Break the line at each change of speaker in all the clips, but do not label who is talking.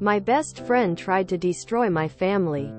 My best friend tried to destroy my family.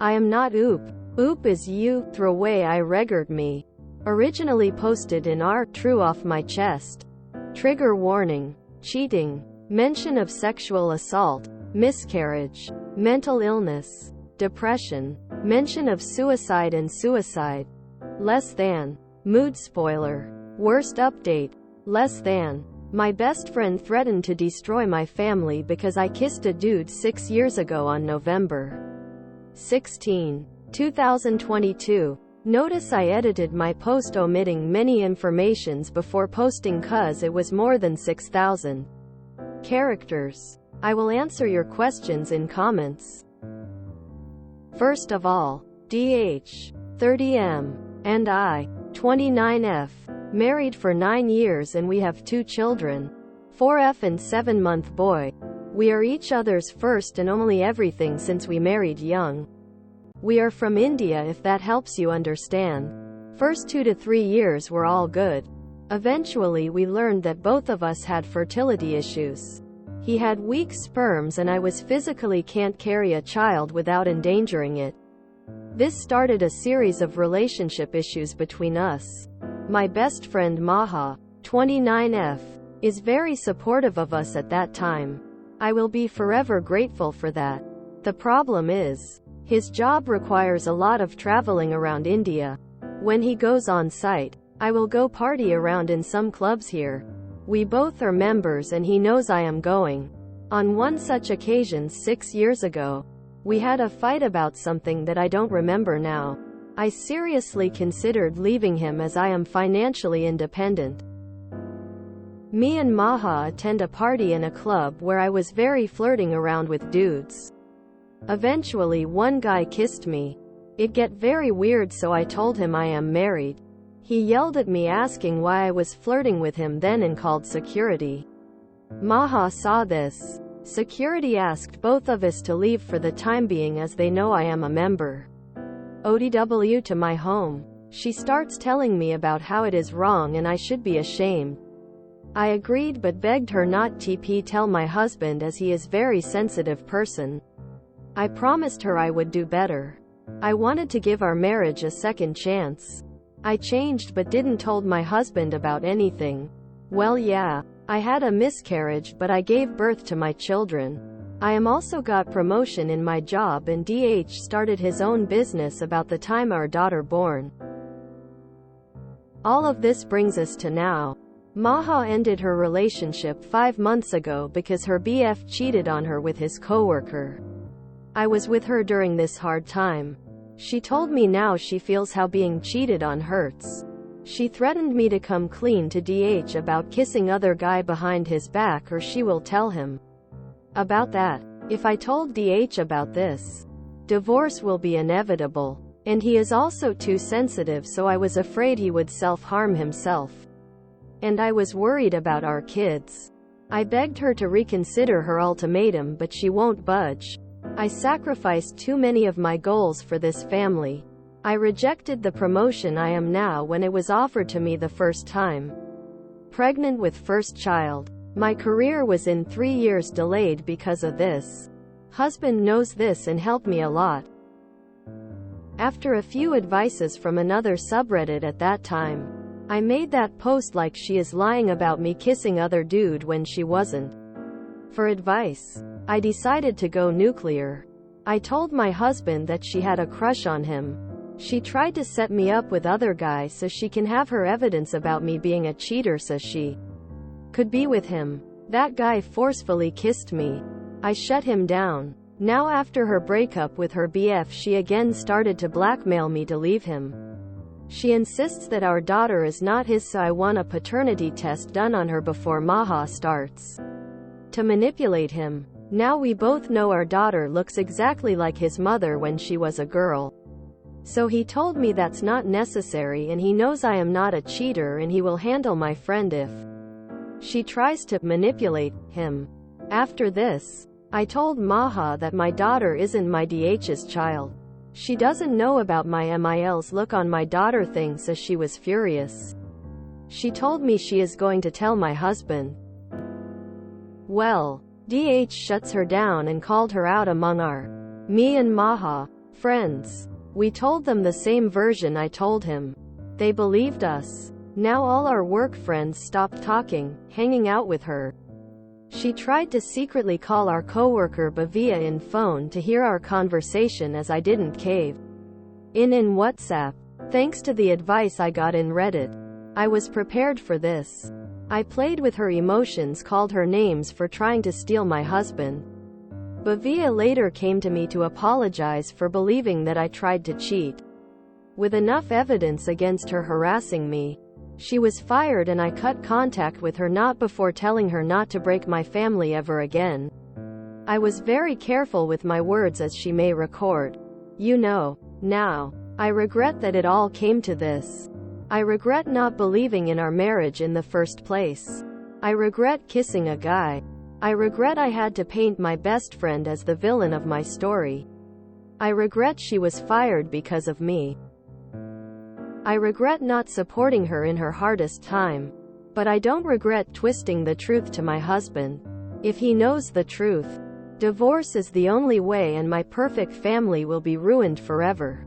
I am not oop. Oop is you, throw away I regard me. Originally posted in R, true off my chest. Trigger warning. Cheating. Mention of sexual assault. Miscarriage. Mental illness. Depression. Mention of suicide and suicide. Less than. Mood spoiler. Worst update. Less than. My best friend threatened to destroy my family because I kissed a dude 6 years ago on November 16, 2022. Notice I edited my post omitting many informations before posting cause it was more than 6,000 characters. I will answer your questions in comments. First of all, DH, 30M, and I, 29F. Married for 9 years and we have 2 children. 4F and 7-month boy. We are each other's first and only everything since we married young. We are from India if that helps you understand. First 2 to 3 years were all good. Eventually we learned that both of us had fertility issues. He had weak sperms and I was physically can't carry a child without endangering it. This started a series of relationship issues between us. My best friend Maha, 29F, is very supportive of us at that time. I will be forever grateful for that. The problem is, his job requires a lot of traveling around India. When he goes on site, I will go party around in some clubs here. We both are members and he knows I am going. On one such occasion 6 years ago, we had a fight about something that I don't remember now. I seriously considered leaving him as I am financially independent. Me and Maha attend a party in a club where I was very flirting around with dudes. Eventually one guy kissed me. It get very weird so I told him I am married. He yelled at me asking why I was flirting with him then and called security. Maha saw this. Security asked both of us to leave for the time being as they know I am a member. ODW to my home. She starts telling me about how it is wrong and I should be ashamed. I agreed but begged her not to tell my husband as he is very sensitive person. I promised her I would do better. I wanted to give our marriage a second chance. I changed but didn't told my husband about anything. Well yeah, I had a miscarriage but I gave birth to my children. I am also got promotion in my job and DH started his own business about the time our daughter born. All of this brings us to now. Maha ended her relationship 5 months ago because her BF cheated on her with his coworker. I was with her during this hard time. She told me now she feels how being cheated on hurts. She threatened me to come clean to DH about kissing other guy behind his back or she will tell him about that. If I told DH about this, divorce will be inevitable. And he is also too sensitive so I was afraid he would self-harm himself. And I was worried about our kids. I begged her to reconsider her ultimatum but she won't budge. I sacrificed too many of my goals for this family. I rejected the promotion I am now when it was offered to me the first time. Pregnant with first child. My career was in 3 years delayed because of this. Husband knows this and helped me a lot. After a few advices from another subreddit at that time, I made that post like she is lying about me kissing other dude when she wasn't. For advice, I decided to go nuclear. I told my husband that she had a crush on him. She tried to set me up with other guys so she can have her evidence about me being a cheater so she could be with him. That guy forcefully kissed me. I shut him down. Now after her breakup with her BF she again started to blackmail me to leave him. She insists that our daughter is not his so I want a paternity test done on her before Maha starts to manipulate him. Now we both know our daughter looks exactly like his mother when she was a girl. So he told me that's not necessary and he knows I am not a cheater and he will handle my friend if she tries to manipulate him. After this, I told Maha that my daughter isn't my DH's child. She doesn't know about my MIL's look on my daughter thing so she was furious. She told me she is going to tell my husband. Well, DH shuts her down and called her out among our, me and Maha, friends. We told them the same version I told him. They believed us. Now all our work friends stopped talking, hanging out with her. She tried to secretly call our coworker Bavia in phone to hear our conversation as I didn't cave in WhatsApp. Thanks to the advice I got in Reddit, I was prepared for this. I played with her emotions, called her names for trying to steal my husband. Bavia later came to me to apologize for believing that I tried to cheat. With enough evidence against her harassing me, she was fired and I cut contact with her, not before telling her not to break my family ever again. I was very careful with my words, as she may record. Now, I regret that it all came to this. I regret not believing in our marriage in the first place. I regret kissing a guy. I regret I had to paint my best friend as the villain of my story. I regret she was fired because of me. I regret not supporting her in her hardest time. But I don't regret twisting the truth to my husband. If he knows the truth, divorce is the only way and my perfect family will be ruined forever.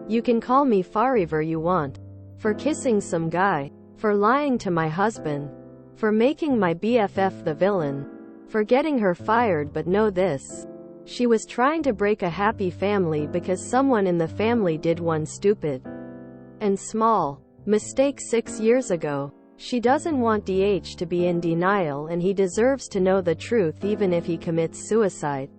You can call me forever you want. For kissing some guy. For lying to my husband. For making my BFF the villain. For getting her fired, but know this. She was trying to break a happy family because someone in the family did one stupid and small mistake 6 years ago. She doesn't want DH to be in denial, and he deserves to know the truth even if he commits suicide.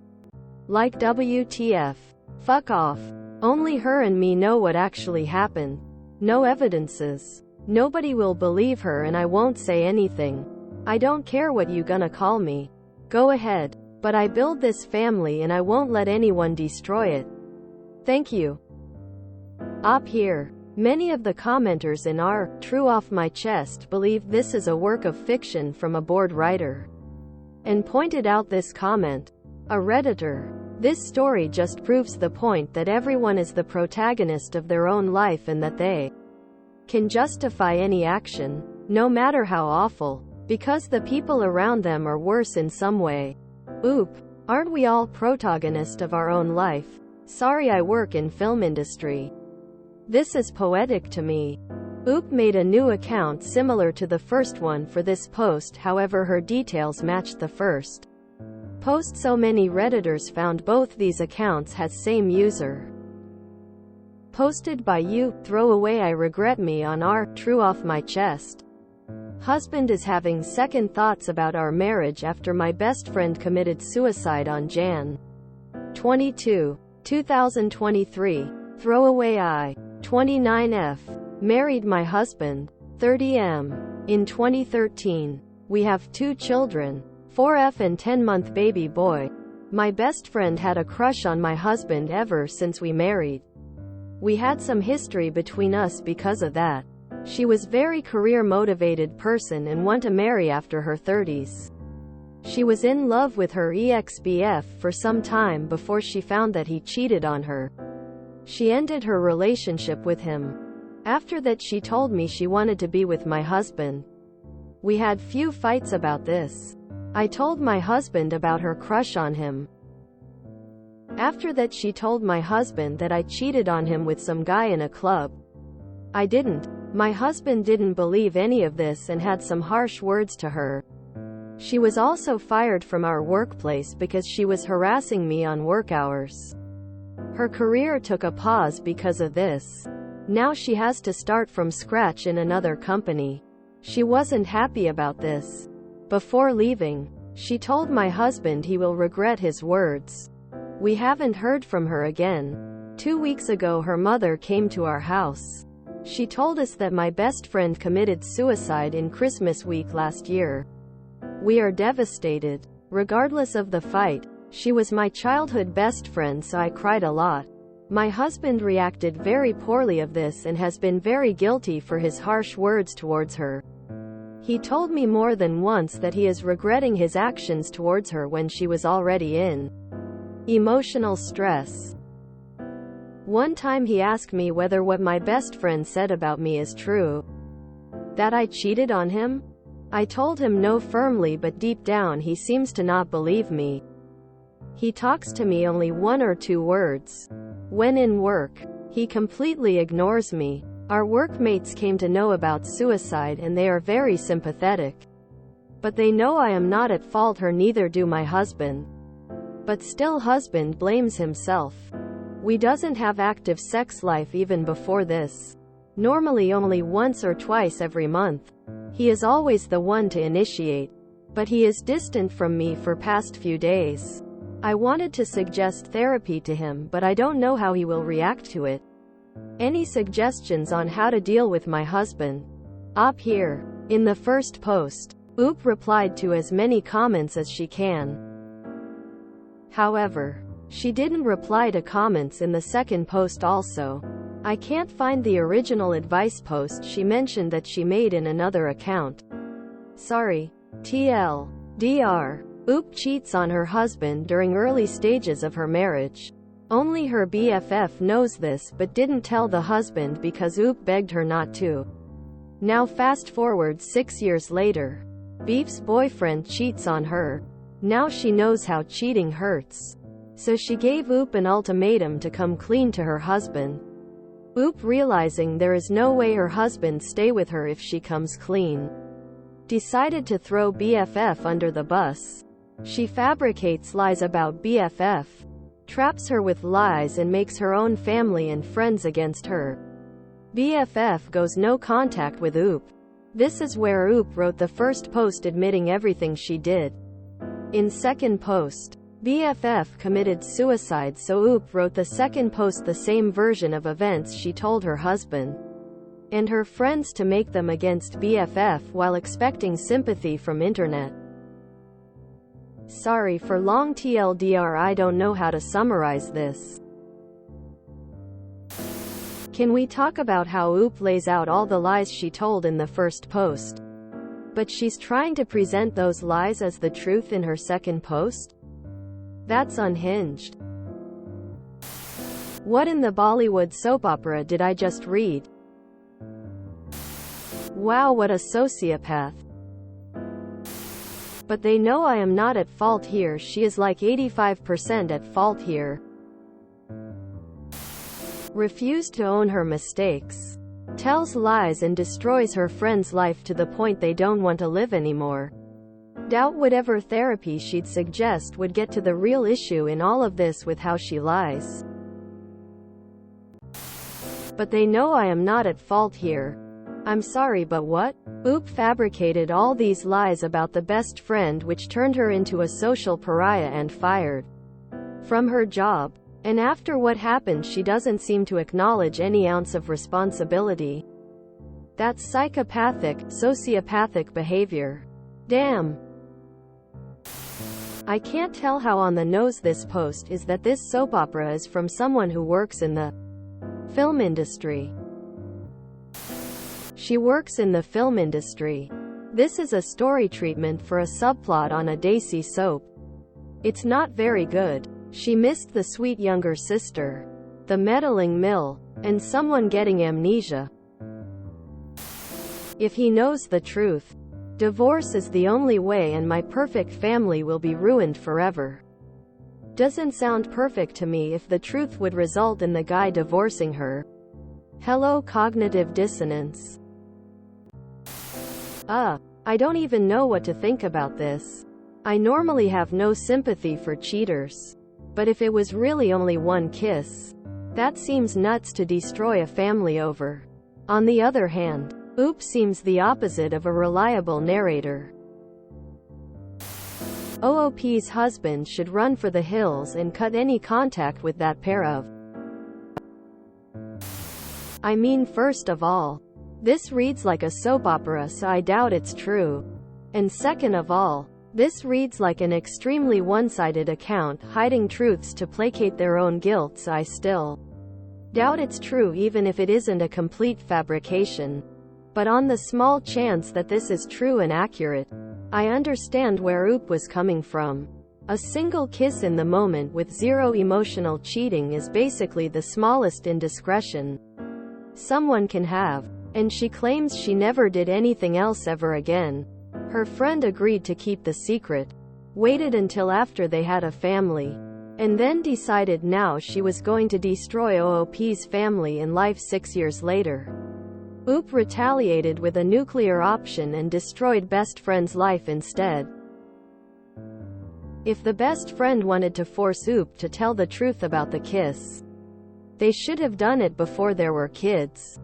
Like WTF. Fuck off. Only her and me know what actually happened. No evidences. Nobody will believe her and I won't say anything. I don't care what you gonna call me. Go ahead. But I build this family and I won't let anyone destroy it. Thank you. Up here. Many of the commenters in our True Off My Chest believe this is a work of fiction from a bored writer, and pointed out this comment. A Redditor. This story just proves the point that everyone is the protagonist of their own life and that they can justify any action, no matter how awful, because the people around them are worse in some way. Oop. Aren't we all protagonist of our own life? Sorry, I work in film industry. This is poetic to me. Oop made a new account similar to the first one for this post, however her details matched the first post, so many Redditors found both these accounts has same user. Posted by you, throw away I regret me on our True Off My Chest. Husband is having second thoughts about our marriage after my best friend committed suicide on Jan 22, 2023. Throw away I 29F. Married my husband 30M in 2013. We have 2 children, 4F and 10-month baby boy. My best friend had a crush on my husband ever since we married. We had some history between us because of that. She was very career-motivated person and want to marry after her 30s. She was in love with her ex-BF for some time before she found that he cheated on her. She ended her relationship with him. After that she told me she wanted to be with my husband. We had few fights about this. I told my husband about her crush on him. After that she told my husband that I cheated on him with some guy in a club. I didn't. My husband didn't believe any of this and had some harsh words to her. She was also fired from our workplace because she was harassing me on work hours. Her career took a pause because of this. Now she has to start from scratch in another company. She wasn't happy about this. Before leaving, she told my husband he will regret his words. We haven't heard from her again. 2 weeks ago her mother came to our house. She told us that my best friend committed suicide in Christmas week last year. We are devastated. Regardless of the fight, she was my childhood best friend, so I cried a lot. My husband reacted very poorly of this and has been very guilty for his harsh words towards her. He told me more than once that he is regretting his actions towards her when she was already in emotional stress. One time he asked me whether what my best friend said about me is true. That I cheated on him? I told him no firmly, but deep down he seems to not believe me. He talks to me only 1 or 2 words. When in work, he completely ignores me. Our workmates came to know about suicide and they are very sympathetic. But they know I am not at fault, or neither do my husband. But still husband blames himself. We doesn't have active sex life even before this. Normally only once or twice every month. He is always the one to initiate. But he is distant from me for past few days. I wanted to suggest therapy to him, but I don't know how he will react to it. Any suggestions on how to deal with my husband? Up here. In the first post, Oop replied to as many comments as she can. However, she didn't reply to comments in the second post also. I can't find the original advice post she mentioned that she made in another account. Sorry. TLDR. Oop cheats on her husband during early stages of her marriage. Only her BFF knows this but didn't tell the husband because Oop begged her not to. Now fast forward 6 years later. Beef's boyfriend cheats on her. Now she knows how cheating hurts. So she gave Oop an ultimatum to come clean to her husband. Oop, realizing there is no way her husband stay with her if she comes clean, decided to throw BFF under the bus. She fabricates lies about BFF, traps her with lies and makes her own family and friends against her. BFF goes no contact with Oop. This is where Oop wrote the first post admitting everything she did. In second post, BFF committed suicide, so Oop wrote the second post the same version of events she told her husband and her friends to make them against BFF while expecting sympathy from internet. Sorry for long TLDR, I don't know how to summarize this. Can we talk about how Oop lays out all the lies she told in the first post? But she's trying to present those lies as the truth in her second post? That's unhinged. What in the Bollywood soap opera did I just read? Wow, what a sociopath. But they know I am not at fault here. She is like 85% at fault here. Refused to own her mistakes. Tells lies and destroys her friend's life to the point they don't want to live anymore. Doubt whatever therapy she'd suggest would get to the real issue in all of this with how she lies. But they know I am not at fault here. I'm sorry, but what? Oop fabricated all these lies about the best friend, which turned her into a social pariah and fired from her job. And after what happened, she doesn't seem to acknowledge any ounce of responsibility. That's psychopathic, sociopathic behavior. Damn. I can't tell how on the nose this post is that this soap opera is from someone who works in the film industry. She works in the film industry. This is a story treatment for a subplot on a Desi soap. It's not very good. She missed the sweet younger sister, the meddling Mill, and someone getting amnesia. If he knows the truth, divorce is the only way and my perfect family will be ruined forever. Doesn't sound perfect to me if the truth would result in the guy divorcing her. Hello, cognitive dissonance. I don't even know what to think about this. I normally have no sympathy for cheaters. But if it was really only one kiss, that seems nuts to destroy a family over. On the other hand, Oop seems the opposite of a reliable narrator. OOP's husband should run for the hills and cut any contact with that pair of. I mean, first of all, this reads like a soap opera, so I doubt it's true. And second of all, this reads like an extremely one-sided account hiding truths to placate their own guilt, so I still doubt it's true even if it isn't a complete fabrication. But on the small chance that this is true and accurate, I understand where Oop was coming from. A single kiss in the moment with zero emotional cheating is basically the smallest indiscretion someone can have. And she claims she never did anything else ever again. Her friend agreed to keep the secret, waited until after they had a family, and then decided now she was going to destroy OOP's family in life 6 years later. OOP retaliated with a nuclear option and destroyed best friend's life instead. If the best friend wanted to force OOP to tell the truth about the kiss, they should have done it before there were kids.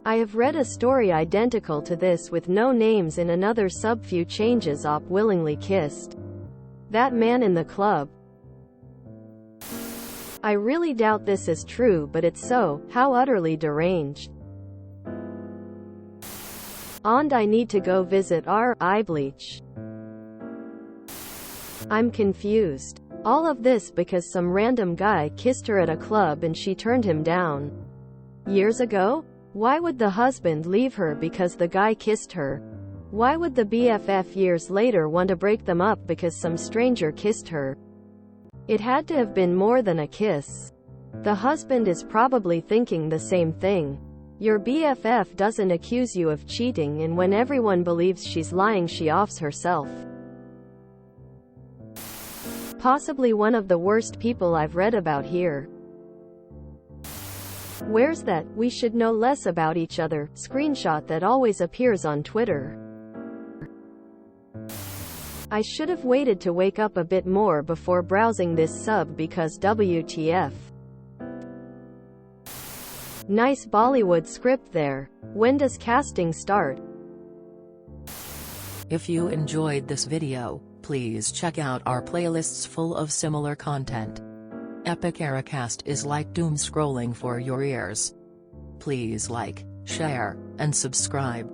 I have read a story identical to this with no names in another sub. Few changes. OOP willingly kissed that man in the club. I really doubt this is true, but it's so. How utterly deranged. And I need to go visit our eye bleach. I'm confused. All of this because some random guy kissed her at a club and she turned him down. Years ago? Why would the husband leave her because the guy kissed her? Why would the BFF years later want to break them up because some stranger kissed her? It had to have been more than a kiss. The husband is probably thinking the same thing. Your BFF doesn't accuse you of cheating, and when everyone believes she's lying, she offs herself. Possibly one of the worst people I've read about here. Where's that "we should know less about each other" screenshot that always appears on Twitter? I should have waited to wake up a bit more before browsing this sub because WTF. Nice Bollywood script there. When does casting start?
If you enjoyed this video, please check out our playlists full of similar content. Epic Eracast is like doom scrolling for your ears. Please like, share, and subscribe.